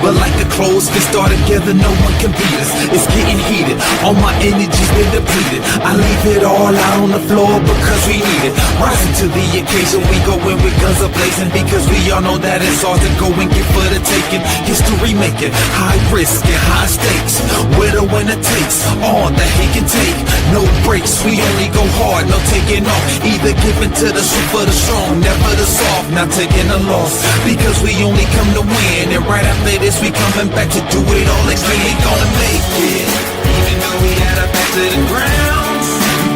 But like the clothes can start together, no one can beat us. It's getting heated, all my energy's been depleted. I leave it all out on the floor because we need it. Rising to the occasion, we go in with guns ablazing, because we all know that it's ours to go and get for the taking. History making, high risk and high stakes. We're the winner takes all that he can take. No breaks, we only go hard, no taking off. Either giving to the super the strong, never the soft, not taking a loss, because we only come to win. And right after this, we coming back to do it all again. We gonna make it, even though we had our back to the ground.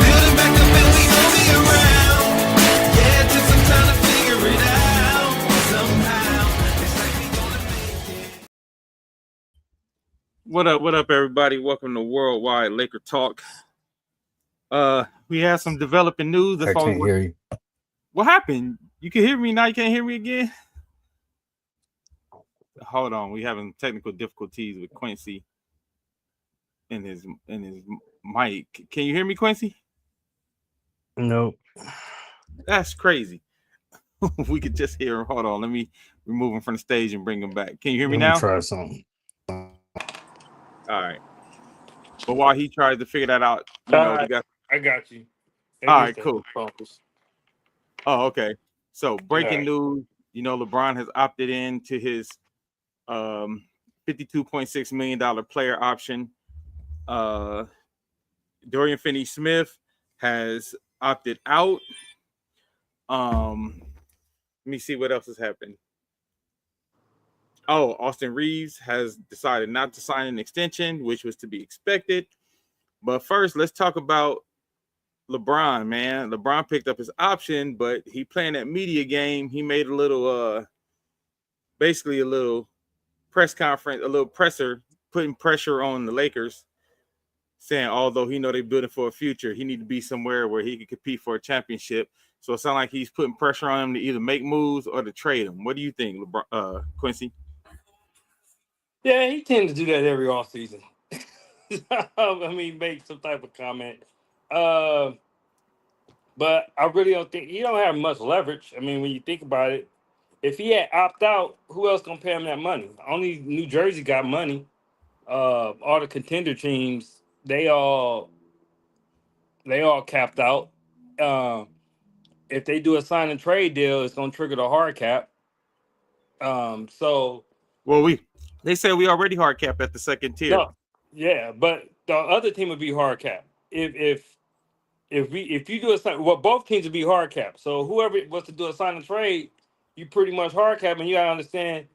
Building back up and we gon' be around. Yeah, it took some time to figure it out. Somehow, it's like we gonna make it. What up, everybody? Welcome to Worldwide Laker Talk. We have some developing news. I can't hear you. What happened? You can hear me now. You can't hear me again. Hold on, we having technical difficulties with Quincy in his mic. Can you hear me, Quincy? Nope. That's crazy. We could just hear him. Hold on, let me remove him from the stage and bring him back. Can you hear me now? Try something. All right. But while he tries to figure that out, we got. I got you. All right, cool. Focus. Oh, okay. So breaking news. LeBron has opted in to his $52.6 million player option. Dorian Finney-Smith has opted out. Let me see what else has happened. Oh, Austin Reeves has decided not to sign an extension, which was to be expected. But first, let's talk about LeBron, man. LeBron picked up his option, but he playing that media game. He made a little, basically a little press conference, a little presser, putting pressure on the Lakers, saying although he know they're building for a future, he need to be somewhere where he can compete for a championship. So it sounds like he's putting pressure on him to either make moves or to trade him. What do you think, Quincy? Yeah, he tends to do that every offseason. Make some type of comment. But I really don't think he don't have much leverage. When you think about it, if he had opt out, who else gonna pay him that money? Only New Jersey got money. All the contender teams, they all capped out. If they do a sign and trade deal, it's gonna trigger the hard cap. They said we already hard cap at the second tier. No, yeah, but the other team would be hard cap. If you do a sign, both teams would be hard cap. So whoever was to do a sign and trade, you pretty much hard cap, and you gotta understand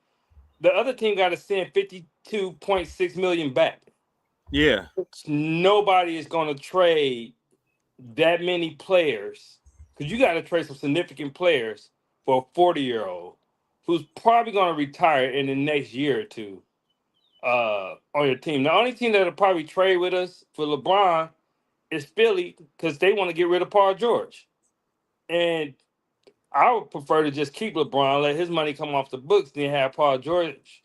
the other team got to send $52.6 million back. Yeah, nobody is gonna trade that many players, because you got to trade some significant players for a 40-year-old who's probably going to retire in the next year or two on your team. The only team that'll probably trade with us for LeBron is Philly, because they want to get rid of Paul George. And I would prefer to just keep LeBron, let his money come off the books, than have Paul George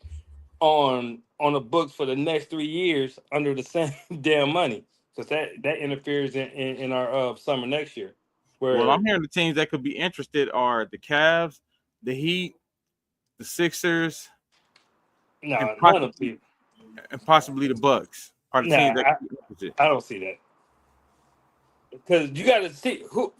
on the books for the next 3 years under the same damn money. Because that interferes in our summer next year. Well, I'm hearing the teams that could be interested are the Cavs, the Heat, the Sixers, and possibly the Bucks are the teams that could be interested. I don't see that. Because you got to see who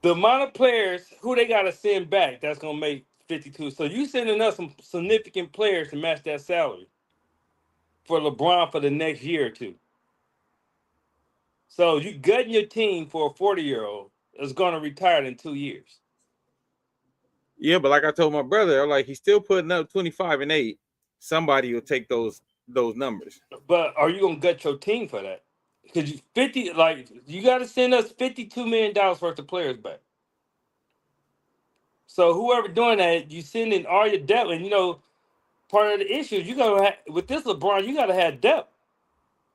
the amount of players who they got to send back that's going to make 52. So you sending us some significant players to match that salary for LeBron for the next year or two. So you gutting your team for a 40-year-old that's going to retire in 2 years. Yeah, but like I told my brother, he's still putting up 25 and 8. Somebody will take those numbers. But are you going to gut your team for that? Because you got to send us $52 million worth of players back. So whoever doing that, you sending all your depth, and part of the issue you gotta with this LeBron, you gotta have depth,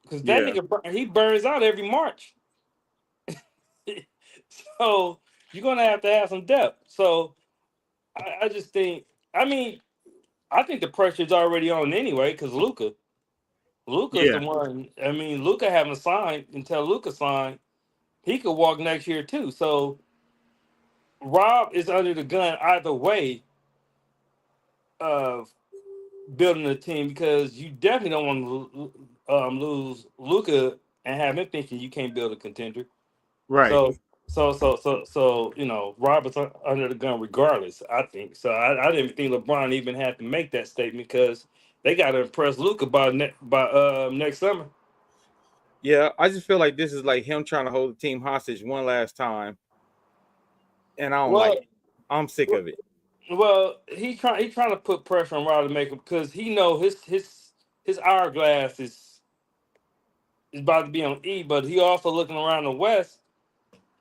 because that nigga he burns out every March. So you're gonna have to have some depth. So I just think, I think the pressure's already on anyway, because Luka's the one. Luka haven't signed. Until Luka signed, he could walk next year too. So Rob is under the gun either way of building a team because you definitely don't want to lose Luca and have him thinking you can't build a contender. Right. So you know, Robert's under the gun regardless. I think so. I didn't think LeBron even had to make that statement because they got to impress Luca by next summer. Yeah, I just feel like this is like him trying to hold the team hostage one last time, and I don't like Well, it. I'm sick of it. well, he trying to put pressure on Rob to make him because he know his hourglass is about to be on E, but he also looking around the West,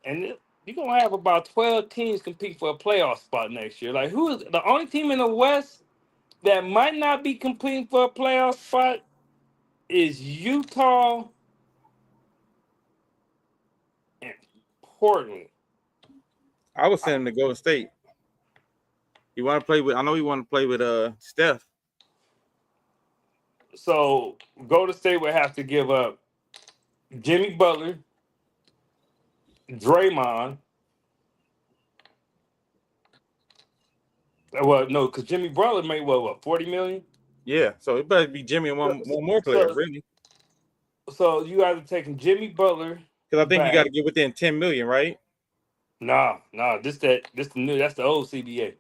and you're gonna have about 12 teams compete for a playoff spot next year. Like who is the only team in the West that might not be competing for a playoff spot is Utah and Portland. I would send him to Golden State. You want to play with? I know you want to play with Steph. So Golden State would have to give up Jimmy Butler, Draymond. Well, no, because Jimmy Butler made what 40 million. Yeah, so it better be Jimmy and one more player, really. So you either taking Jimmy Butler Because I think you back. got to get within 10 million, right? Nah. This the new. That's the old CBA.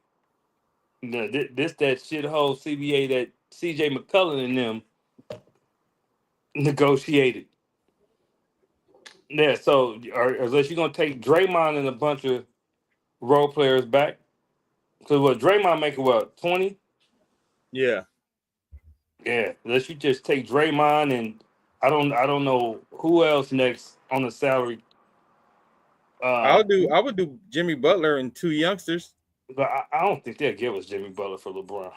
No, this that shithole CBA that CJ McCullough and them negotiated. Yeah. So, unless you're gonna take Draymond and a bunch of role players back, because what Draymond making what 20? Yeah. Yeah. Unless you just take Draymond and I don't know who else next on the salary. I would do Jimmy Butler and two youngsters. But I don't think they'll give us Jimmy Butler for LeBron.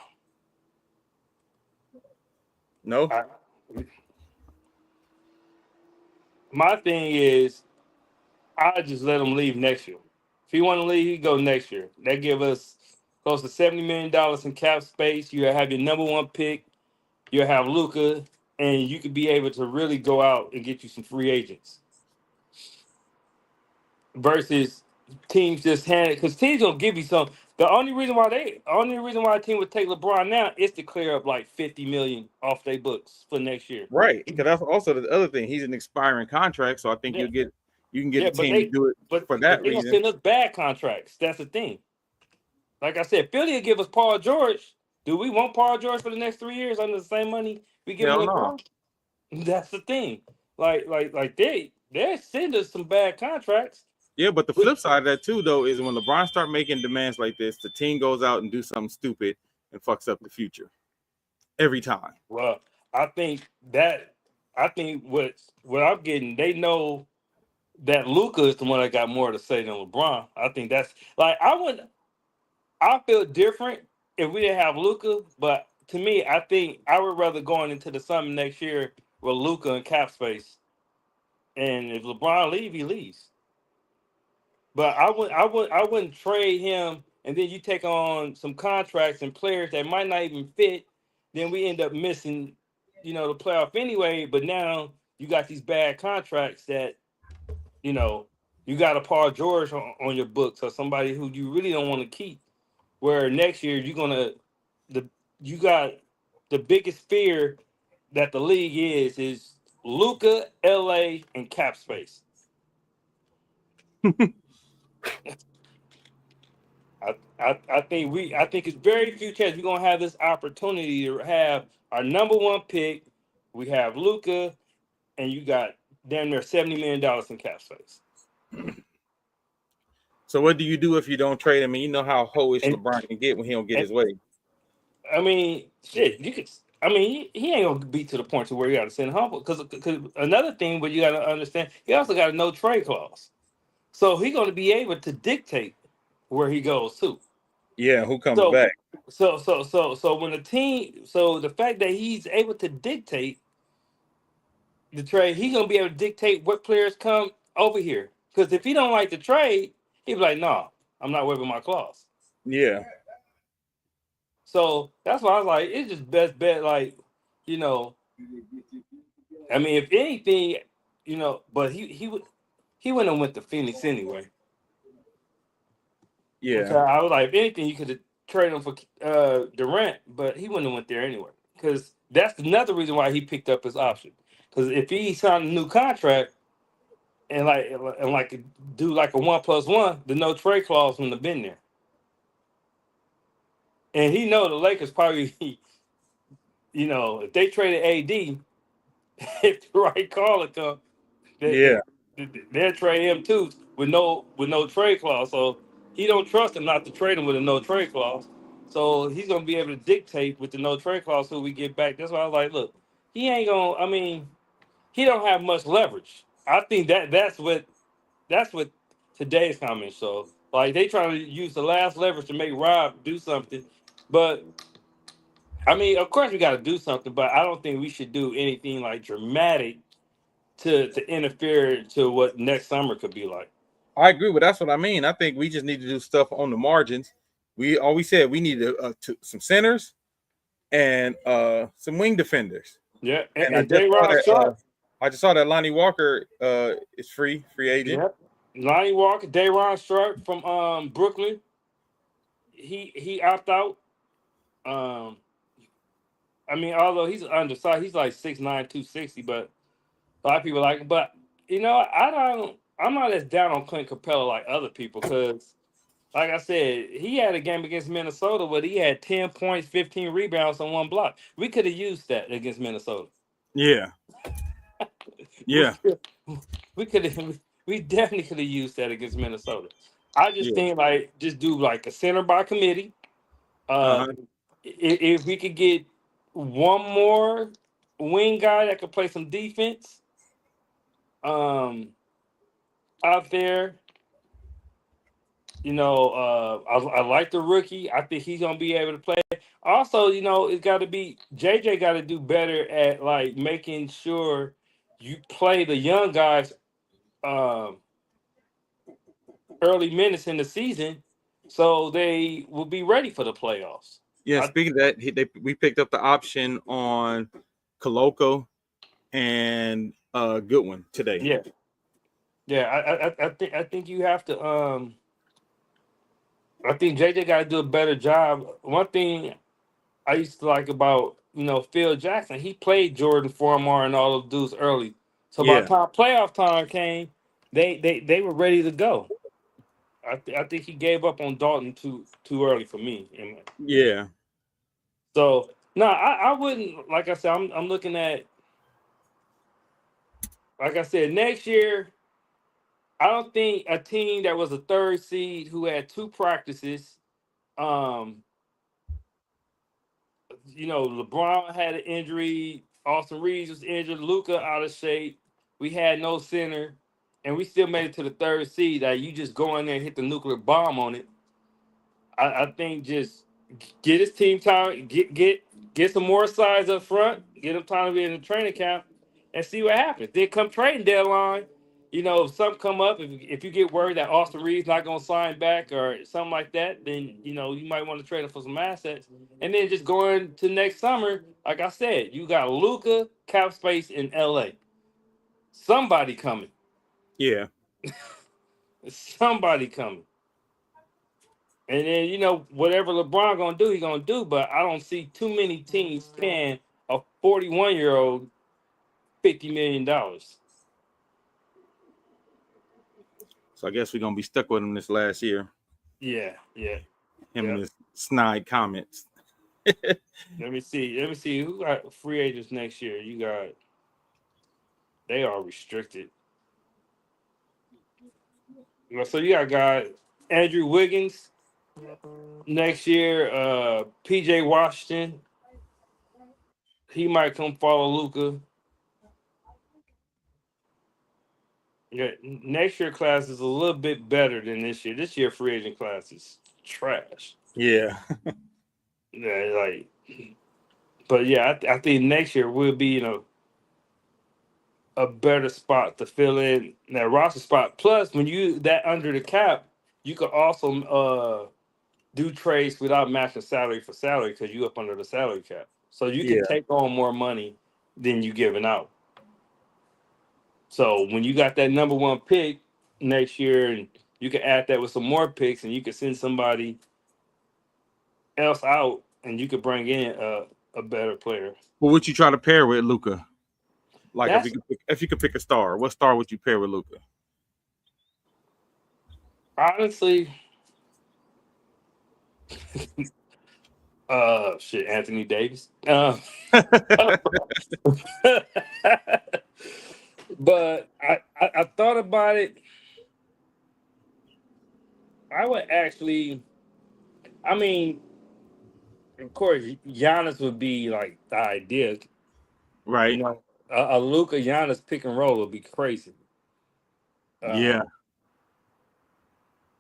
No. My thing is, I just let him leave next year. If he want to leave, he go next year. That give us close to $70 million in cap space. You have your number one pick. You'll have Luka, and you could be able to really go out and get you some free agents. Versus teams just hand it because teams gonna give you some. The only reason why a team would take LeBron now is to clear up like 50 million off their books for next year. Right. Because that's also the other thing. He's an expiring contract, so I think you can get the team to do it for that they reason. gonna send us bad contracts. That's the thing. Like I said, Philly will give us Paul George. Do we want Paul George for the next 3 years under the same money we give Hell LeBron? No. That's the thing. Like they send us some bad contracts. Yeah, but the flip side of that too, though, is when LeBron start making demands like this, the team goes out and do something stupid and fucks up the future every time. Well, I think what I'm getting, they know that Luka is the one that got more to say than LeBron. I think that's like I feel different if we didn't have Luka, but to me, I think I would rather going into the summer next year with Luka and cap space. And if LeBron leave, he leaves. But I wouldn't trade him, and then you take on some contracts and players that might not even fit. Then we end up missing, the playoff anyway. But now you got these bad contracts that, you got a Paul George on your books or somebody who you really don't want to keep. Where next year you got the biggest fear that the league is Luka, LA, and cap space. I think it's very few chances we're gonna have this opportunity to have our number one pick. We have Luka, and you got damn near $70 million in cap space. So what do you do if you don't trade him? And you know how hoish LeBron can get when he don't get his way. I mean, shit, you could. I mean, he ain't gonna be to the point to where you got to send home. Because another thing, what you got to understand, he also got a no trade clause, so he's gonna be able to dictate where he goes to. Yeah, who comes back? So when the fact that he's able to dictate the trade, he's gonna be able to dictate what players come over here. Because if he don't like the trade, he'd be like, "No, I'm not waiving my clause." Yeah. So that's why I was like, it's just best bet. Like, I mean, if anything, but he wouldn't have went to Phoenix anyway. Yeah. So I was like, if anything, you could have traded him for Durant, but he wouldn't have went there anyway. because that's another reason why he picked up his option. Because if he signed a new contract and like do like a 1+1, the no trade clause wouldn't have been there. And he know the Lakers probably, if they traded AD, if the right caller come, Yeah. they'll trade him too with no trade clause. So he don't trust him not to trade him with a no trade clause. So he's gonna be able to dictate with the no trade clause who we get back. That's why I was like, look, he ain't gonna. I mean, he don't have much leverage. I think that's what today's comments. So like they trying to use the last leverage to make Rob do something, but I mean, of course we got to do something, but I don't think we should do anything like dramatic to interfere to what next summer could be like. I agree, but that's what I mean. I think we just need to do stuff on the margins. We always said we need some centers and some wing defenders. Yeah, And and J-Rod Sharp. I just saw that Lonnie Walker is free agent. Yep. Lonnie Walker, Dayron Sharp from Brooklyn. He opt out. I mean, although he's undersized, he's like 6'9", 260, but a lot of people like him. But I'm not as down on Clint Capella like other people because, like I said, he had a game against Minnesota where he had 10 points, 15 rebounds on one block. We could have used that against Minnesota. Yeah. Yeah. We definitely could have used that against Minnesota. I just think just do like a center by committee. If we could get one more wing guy that could play some defense out there. I like the rookie. I think he's gonna be able to play. Also, it's got to be JJ. Got to do better at like making sure you play the young guys early minutes in the season, so they will be ready for the playoffs. Yeah. Speaking of that, we picked up the option on Koloko and Goodwin today. Yeah. I think you have to. I think JJ got to do a better job. One thing I used to like about Phil Jackson, he played Jordan Formar and all those dudes early. So by the time playoff time came, they were ready to go. I think he gave up on Dalton too early for me. Yeah. So no, I wouldn't. Like I said, I'm looking at. Like I said, next year, I don't think a team that was a third seed who had 2 practices. LeBron had an injury. Austin Reeves was injured. Luka out of shape. We had no center, and we still made it to the third seed. That you just go in there and hit the nuclear bomb on it. I think just get his team time, get some more size up front, get him time to be in the training camp, and see what happens. Then come trading deadline, if something come up, if you get worried that Austin Reeves not going to sign back or something like that, then you might want to trade him for some assets. And then just going to next summer, like I said, you got Luka, cap space in LA. Somebody coming. Yeah. Somebody coming. And then, whatever LeBron going to do, he's going to do. But I don't see too many teams paying a 41-year-old $50 million. So I guess we're going to be stuck with him this last year. Yeah. Him and his snide comments. Let me see. Who got free agents next year? They are restricted. So you got guys, Andrew Wiggins next year, PJ Washington. He might come follow Luka. Yeah, next year class is a little bit better than this year. This year free agent class is trash. Yeah. But yeah, I think next year will be, a better spot to fill in that roster spot. Plus, when you that under the cap, you could also do trades without matching salary for salary because you up under the salary cap. So you can take on more money than you giving out. So when you got that number 1 pick next year, and you can add that with some more picks, and you can send somebody else out, and you could bring in a better player. What would you try to pair with Luka? Like That's if you could pick a star, what star would you pair with Luka? honestly, shit, Anthony Davis. But I thought about it. I would actually. I mean, of course, Giannis would be like the idea. You Right. know, a Luka Giannis pick and roll would be crazy. Yeah. Um,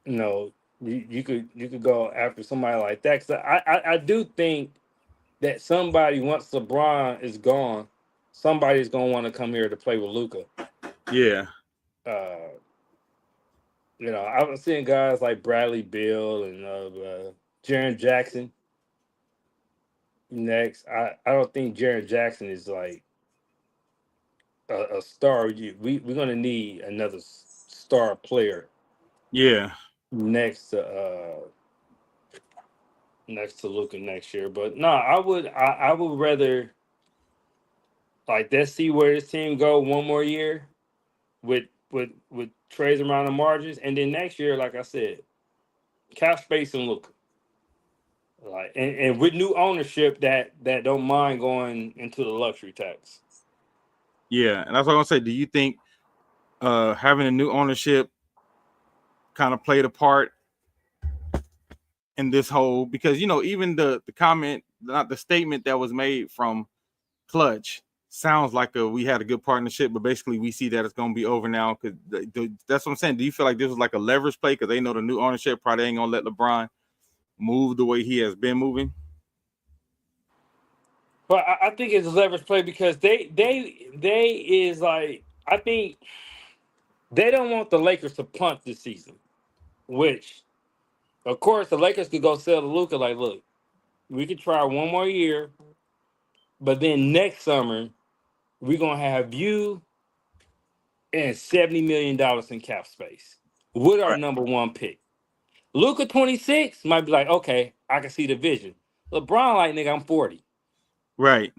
you know, you could go after somebody like that. 'Cause I do think that somebody once LeBron is gone, somebody's gonna want to come here to play with Luka. Yeah. Uh, I was seeing guys like Bradley Beal and Jaren Jackson next. I don't think Jaren Jackson is like a star. We're gonna need another star player Yeah. next to Luka next year. But no, I would rather like let's see where this team go one more year with trades around the margins, and then next year, like I said, cap space and Luka. Like and with new ownership that don't mind going into the luxury tax. Yeah. And that's what I'm gonna say. Do you think having a new ownership kind of played a part in this whole, because even the comment, not the statement that was made from Clutch sounds like we had a good partnership, but basically we see that it's going to be over now because that's what I'm saying. Do you feel like this was like a leverage play because they know the new ownership probably ain't gonna let LeBron move the way he has been moving? But I think it's a leverage play because they is like I think they don't want the Lakers to punt this season, which of course the Lakers could go sell to Luka like, look, we could try one more year, but then next summer we're gonna have you and $70 million in cap space with our Right. number one pick. Luka 26 might be like, okay, I can see the vision. LeBron like, nigga, I'm 40. Right.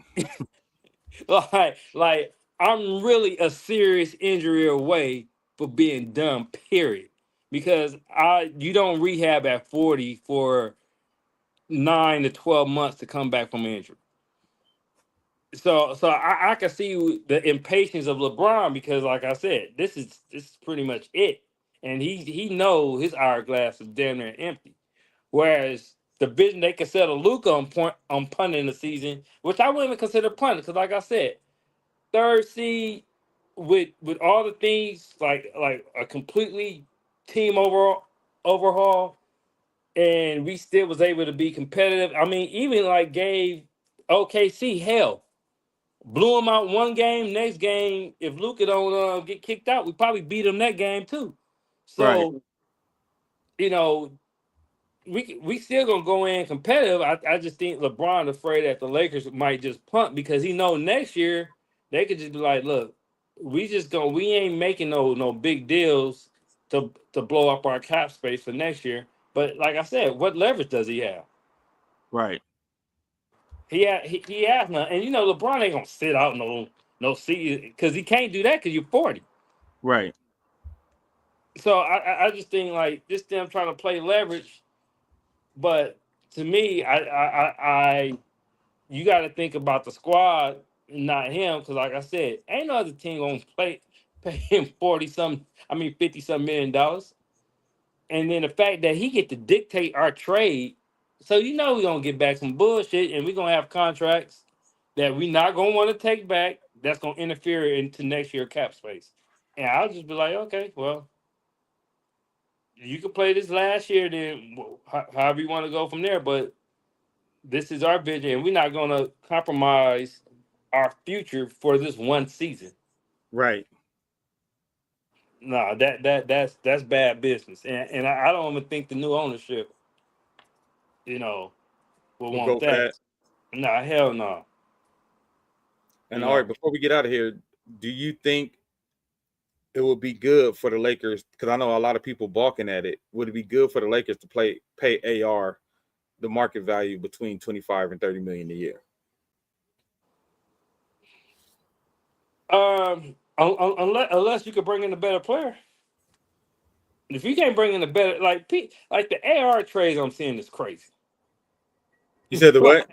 like I'm really a serious injury away for being done, period. Because you don't rehab at 40 for 9 to 12 months to come back from injury. So I can see the impatience of LeBron because, like I said, this is pretty much it, and he know his hourglass is damn near empty. Whereas the vision they can settle Luca on punting the season, which I wouldn't even consider punting because, like I said, third seed with all the things like a completely team overhaul, and we still was able to be competitive. I mean, even like gave OKC hell. Blew him out one game. Next game, if Luka don't get kicked out, we probably beat him that game too. Right. So, you know, we still gonna go in competitive. I just think LeBron afraid that the Lakers might just punt because he know next year they could just be like, look, we ain't making no big deals to blow up our cap space for next year. But like I said, what leverage does he have? Right. He has none, and LeBron ain't gonna sit out no season because he can't do that because you're 40. Right. So I just think like this them trying to play leverage, but to me I you got to think about the squad, not him, because like I said, ain't no other team gonna pay him 50 some $1 million, and then the fact that he get to dictate our trade, so we're gonna get back some bullshit, and we're gonna have contracts that we not gonna want to take back. That's gonna interfere into next year cap space, and I'll just be like, okay, well, you can play this last year, then however you want to go from there. But this is our vision, and we're not gonna compromise our future for this one season. Right. No, that's bad business, and I don't even think the new ownership, will We'll want go for that. that. Nah, hell no. And all right, before we get out of here, do you think it would be good for the Lakers? Because I know a lot of people balking at it. Would it be good for the Lakers to pay AR the market value between 25 and 30 million a year? Unless you could bring in a better player. If you can't bring in a better, like the AR trades I'm seeing is crazy. You said the what?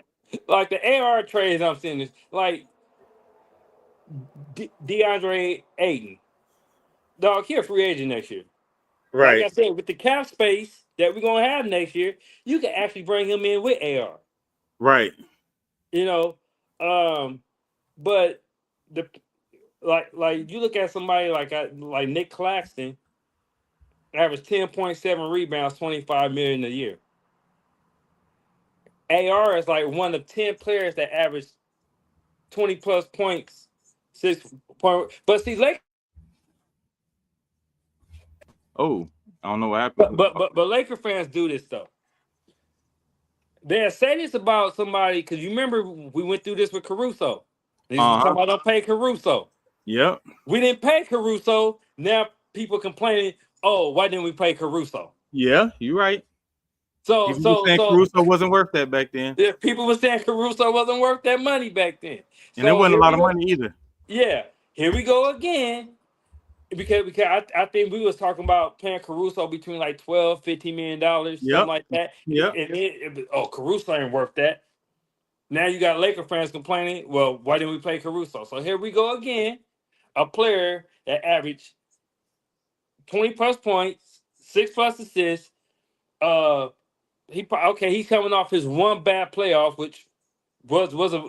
Like the AR trades I'm seeing is like DeAndre Ayton. Dog, he a free agent next year. Like Right, I said, with the cap space that we're gonna have next year, you can actually bring him in with AR. right. You know, but the like you look at somebody like Nick Claxton, averaged 10.7 rebounds, 25 million a year. AR is like one of 10 players that averaged 20 plus points, 6 point. But see, Oh, I don't know what happened. but Laker fans do this stuff. They'll say this about somebody because you remember we went through this with Caruso. These are talking Uh-huh. about don't pay Caruso. Yep. We didn't pay Caruso. Now people complaining, oh, why didn't we pay Caruso? Yeah, you're right. So People were so saying so Caruso wasn't worth that back then, yeah, people were saying Caruso wasn't worth that money back then. and there So wasn't a here lot we of go. money either. Yeah, here we go again. Because I think we was talking about paying Caruso between like 12, $15 million, something Yep. like that. Yep. Caruso ain't worth that. Now you got Laker fans complaining, well, why didn't we play Caruso? So here we go again. A player that averaged 20 plus points, 6 plus assists. He's coming off his one bad playoff, which was a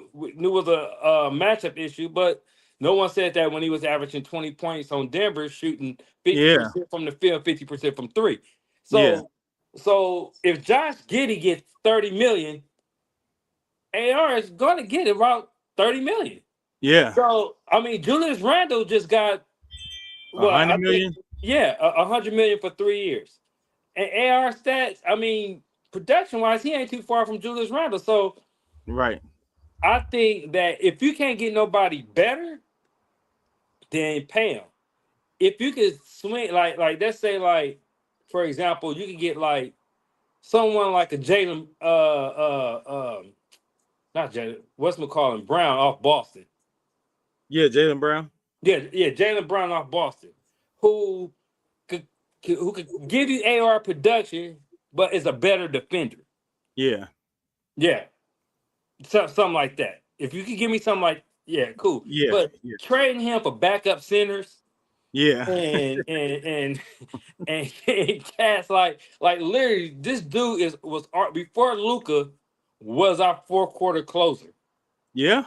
matchup issue, but no one said that when he was averaging 20 points on Denver, shooting Yeah. 50% from the field, 50% from three. Yeah. So if Josh Giddey gets 30 million, AR is gonna get about 30 million. Yeah. So I mean, Julius Randle just got A well, I hundred think million. 100 million for 3 years. And AR stats, I mean, production wise, he ain't too far from Julius Randle. So Right. I think that if you can't get nobody better, then pay him. If you could swing like let's say like for example, you could get like someone like a Jalen not Jalen, what's McCollum Brown off Boston. Yeah, Jalen Brown. Yeah, Jalen Brown off Boston, who could who could give you AR production, but is a better defender. Yeah. Yeah, something like that. If you could give me something like yeah, cool. Yeah. But Yeah. trading him for backup centers Yeah. and and cats like literally this dude was art before Luca was our fourth quarter closer. Yeah.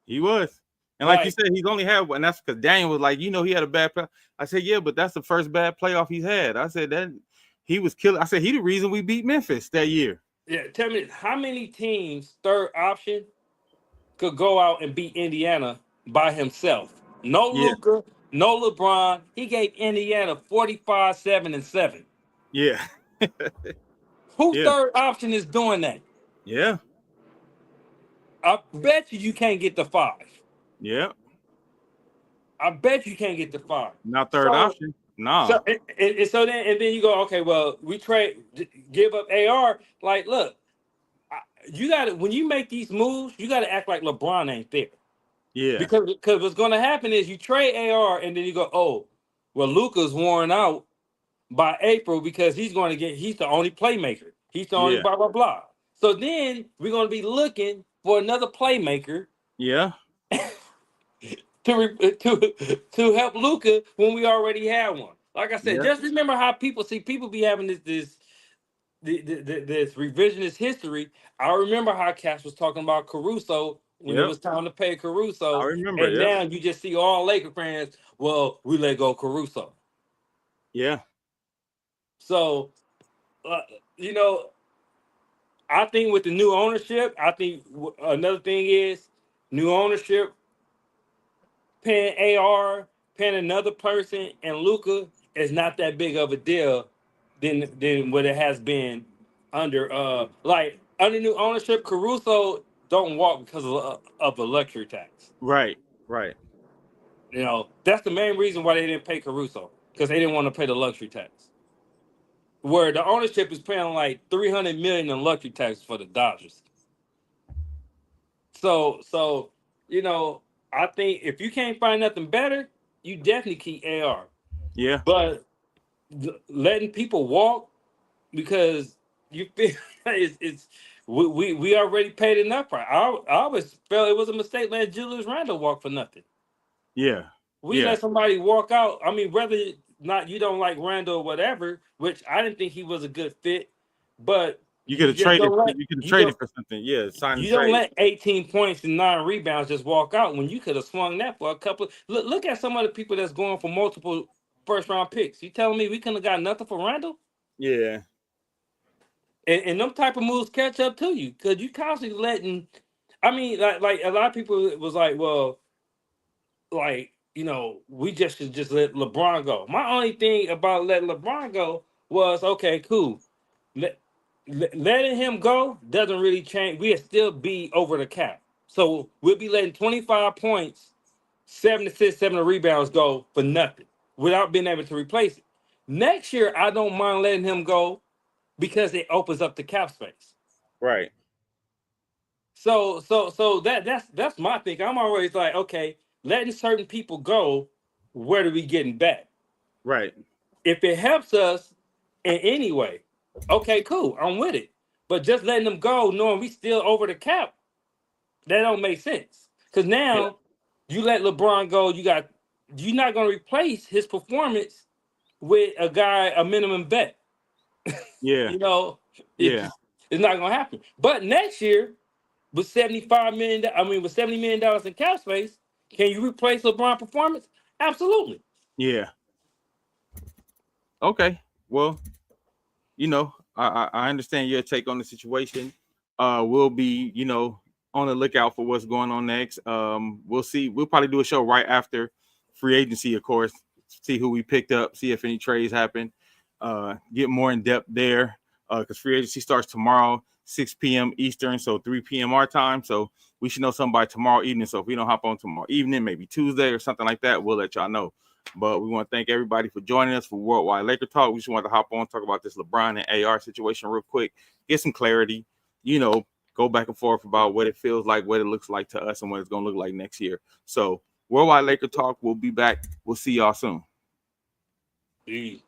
He was. And like you Like said, he's only had one. That's because Daniel was like, he had a bad play. I said, yeah, but that's the first bad playoff he's had. I said that he was killing. I said he the reason we beat Memphis that year. yeah, tell me how many teams third option could go out and beat Indiana by himself? No Yeah. Luca, no LeBron. He gave Indiana 45, 7, and 7. Yeah. Who Yeah. third option is doing that? Yeah. I bet you can't get the 5. Yeah. I bet you can't get the 5. Not third So option. Nah. so then you go, okay, well, we give up AR. Like, look, you got to when you make these moves, you got to act like LeBron ain't there Yeah. because what's going to happen is you trade AR and then you go, oh, well, Luka's worn out by April because he's the only playmaker. He's the only Yeah. blah blah blah. So then we're going to be looking for another playmaker Yeah. to help Luka when we already had one. Like I said, Yeah. just remember how people be having this revisionist history. I remember how Cash was talking about Caruso when it Yep. was time to pay I Caruso, remember. and Yep. now you just see all Laker fans. Well, we let go Caruso. Yeah. So, uh, you know, I think with the new ownership, I think another thing is new ownership paying AR, paying another person, and Luca is not that big of a deal than what it has been under new ownership. Caruso don't walk because of the luxury tax. Right. Right. That's the main reason why they didn't pay Caruso because they didn't want to pay the luxury tax. Where the ownership is paying like 300 million in luxury tax for the Dodgers. So you know I think if you can't find nothing better, you definitely keep AR. Yeah. But letting people walk because you feel it's we already paid enough for it. I always felt it was a mistake letting Julius Randle walk for nothing. Yeah. We Yeah. let somebody walk out. I mean, whether not you don't like Randle or whatever, which I didn't think he was a good fit, but You could you have just traded. don't let You could have you traded don't for something. Yeah. Sign and you don't trade. let 18 points and 9 rebounds just walk out when you could have swung that for a couple. Look at some of the people that's going for multiple first round picks. You telling me we couldn't have got nothing for Randle? Yeah. And them type of moves catch up to you because you constantly letting. I mean, like a lot of people was like, well, like we just should just let LeBron go. My only thing about letting LeBron go was okay, cool. Letting him go doesn't really change. We'll still be over the cap, so we'll be letting 25 points, 7 assists, 7 rebounds go for nothing without being able to replace it. Next year, I don't mind letting him go because it opens up the cap space. Right. So that's my thing. I'm always like, okay, letting certain people go, what are we getting back? Right. If it helps us in any way, okay, cool, I'm with it. But just letting them go, knowing we still over the cap, that don't make sense. Because Yeah. now you let LeBron go, you're not gonna replace his performance with a minimum bet. Yeah. Yeah. It's not gonna happen. But next year, with $75 million, with $70 million in cap space, can you replace LeBron performance? Absolutely. Yeah. Okay. Well, I understand your take on the situation. We'll be, on the lookout for what's going on next. We'll see. We'll probably do a show right after free agency, of course. See who we picked up. See if any trades happen. Get more in depth there. Because free agency starts tomorrow, 6 p.m. Eastern, so 3 p.m. our time. So we should know something by tomorrow evening. So if we don't hop on tomorrow evening, maybe Tuesday or something like that, we'll let y'all know. But we want to thank everybody for joining us for Worldwide Laker Talk. We just wanted to hop on, talk about this LeBron and AR situation real quick, get some clarity, go back and forth about what it feels like, what it looks like to us, and what it's going to look like next year. So Worldwide Laker Talk, we'll be back. We'll see y'all soon. Peace.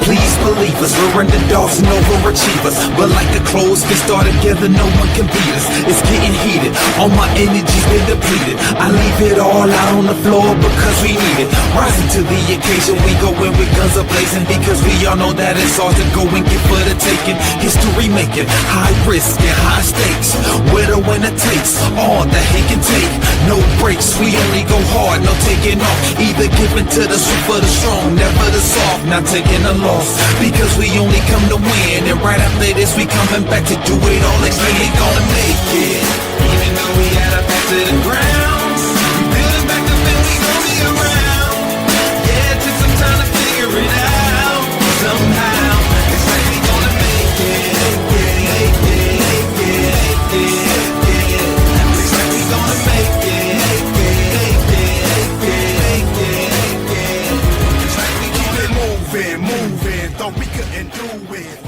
Please believe us, we're underdogs and overachievers. But like the clothes we start together, no one can beat us. It's getting heated, all my energy's been depleted. I leave it all out on the floor because we need it. Rising to the occasion, we go in with guns a-blazing, because we all know that it's ours to go and get for the taking. History making, high risk and high stakes. Where the winner takes all that he can take. No breaks, we only go hard, no taking off. Either giving to the swift or the strong, never the soft, not taking a loss. Because we only come to win, and right after this we coming back to do it all again. We gonna make it, even though we had our back to the ground. We building back up and we gon' be around. Yeah, it took some time to figure it out. Somehow, it's like we gonna make it. Looks like we gonna make it. It's like we keep it moving, thought we couldn't do it.